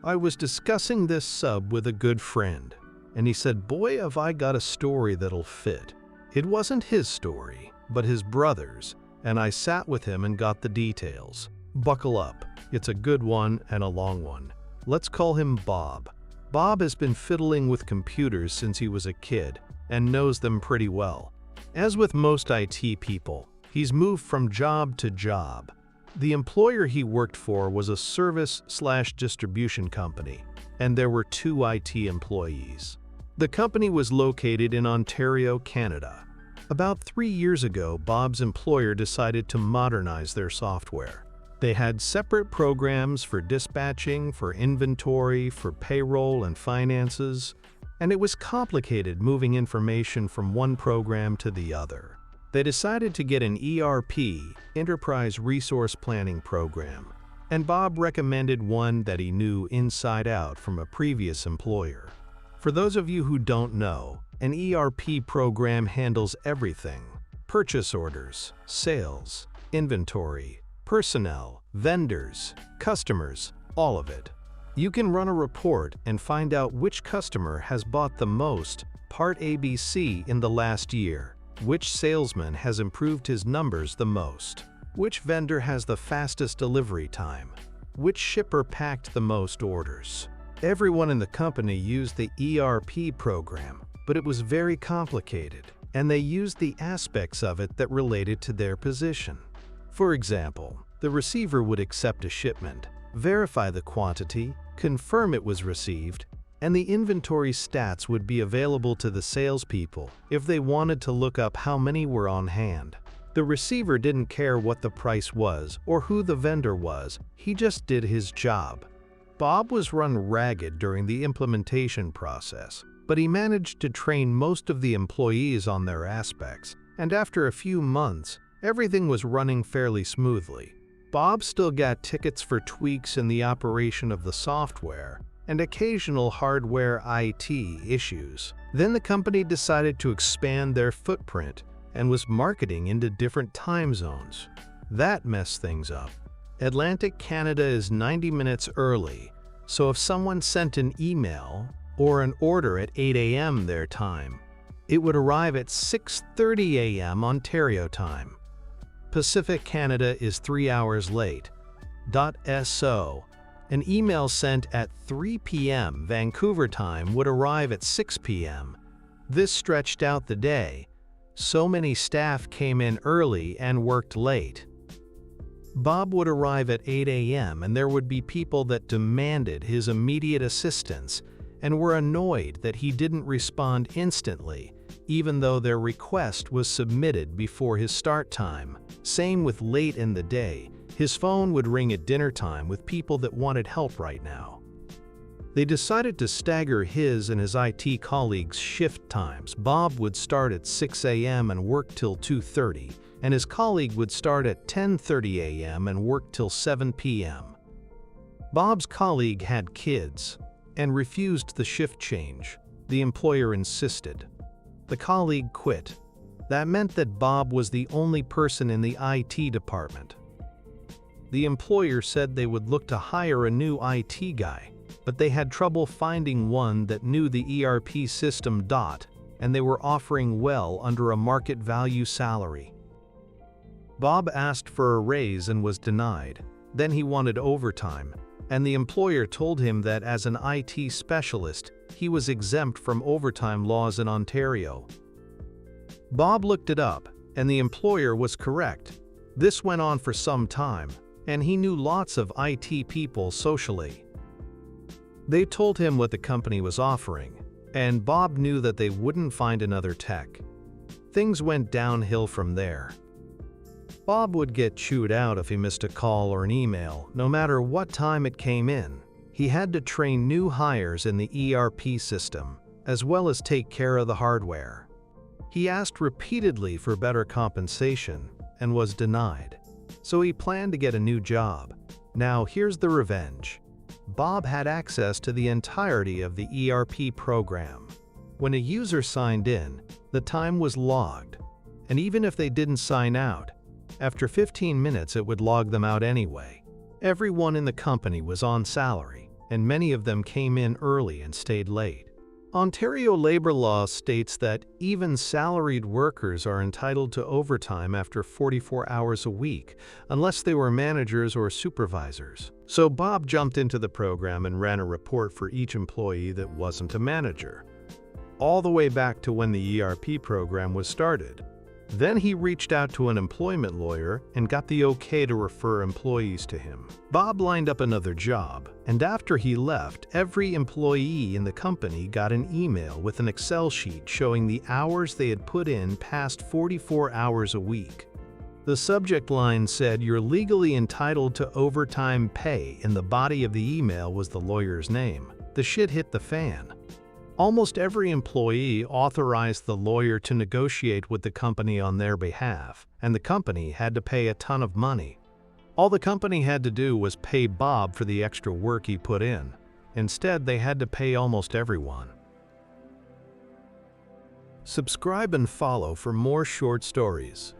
I was discussing this sub with a good friend, and he said, "Boy, have I got a story that'll fit." It wasn't his story, but his brother's, and I sat with him and got the details. Buckle up, it's a good one and a long one. Let's call him Bob. Bob has been fiddling with computers since he was a kid and knows them pretty well. As with most IT people, he's moved from job to job. The employer he worked for was a service/distribution company, and there were 2 IT employees. The company was located in Ontario, Canada. About 3 years ago, Bob's employer decided to modernize their software. They had separate programs for dispatching, for inventory, for payroll and finances, and it was complicated moving information from one program to the other. They decided to get an ERP, Enterprise Resource Planning program, and Bob recommended one that he knew inside out from a previous employer. For those of you who don't know, an ERP program handles everything: purchase orders, sales, inventory, personnel, vendors, customers, all of it. You can run a report and find out which customer has bought the most Part ABC in the last year, which salesman has improved his numbers the most, which vendor has the fastest delivery time, which shipper packed the most orders. Everyone in the company used the ERP program, but it was very complicated, and they used the aspects of it that related to their position. For example, the receiver would accept a shipment, verify the quantity, confirm it was received, and the inventory stats would be available to the salespeople if they wanted to look up how many were on hand. The receiver didn't care what the price was or who the vendor was, he just did his job. Bob was run ragged during the implementation process, but he managed to train most of the employees on their aspects, and after a few months, everything was running fairly smoothly. Bob still got tickets for tweaks in the operation of the software and occasional hardware IT issues. Then the company decided to expand their footprint and was marketing into different time zones. That messed things up. Atlantic Canada is 90 minutes early, so if someone sent an email or an order at 8 a.m. their time, it would arrive at 6:30 a.m. Ontario time. Pacific Canada is 3 hours late. .so, an email sent at 3 p.m. Vancouver time would arrive at 6 p.m. This stretched out the day. So many staff came in early and worked late. Bob would arrive at 8 a.m. and there would be people that demanded his immediate assistance and were annoyed that he didn't respond instantly, even though their request was submitted before his start time. Same with late in the day. His phone would ring at dinner time with people that wanted help right now. They decided to stagger his and his IT colleagues' shift times. Bob would start at 6 a.m. and work till 2:30, and his colleague would start at 10:30 a.m. and work till 7 p.m. Bob's colleague had kids and refused the shift change. The employer insisted. The colleague quit. That meant that Bob was the only person in the IT department. The employer said they would look to hire a new IT guy, but they had trouble finding one that knew the ERP system. And they were offering well under a market value salary. Bob asked for a raise and was denied. Then he wanted overtime, and the employer told him that as an IT specialist, he was exempt from overtime laws in Ontario. Bob looked it up, and the employer was correct. This went on for some time, and he knew lots of IT people socially. They told him what the company was offering, and Bob knew that they wouldn't find another tech. Things went downhill from there. Bob would get chewed out if he missed a call or an email, no matter what time it came in. He had to train new hires in the ERP system, as well as take care of the hardware. He asked repeatedly for better compensation and was denied. So he planned to get a new job. Now here's the revenge. Bob had access to the entirety of the ERP program. When a user signed in, the time was logged. And even if they didn't sign out, after 15 minutes it would log them out anyway. Everyone in the company was on salary, and many of them came in early and stayed late. Ontario labor law states that even salaried workers are entitled to overtime after 44 hours a week, unless they were managers or supervisors. So Bob jumped into the program and ran a report for each employee that wasn't a manager, all the way back to when the ERP program was started. Then he reached out to an employment lawyer and got the okay to refer employees to him. Bob lined up another job, and after he left, every employee in the company got an email with an Excel sheet showing the hours they had put in past 44 hours a week. The subject line said, "You're legally entitled to overtime pay," and the body of the email was the lawyer's name. The shit hit the fan. Almost every employee authorized the lawyer to negotiate with the company on their behalf, and the company had to pay a ton of money. All the company had to do was pay Bob for the extra work he put in. Instead, they had to pay almost everyone. Subscribe and follow for more short stories.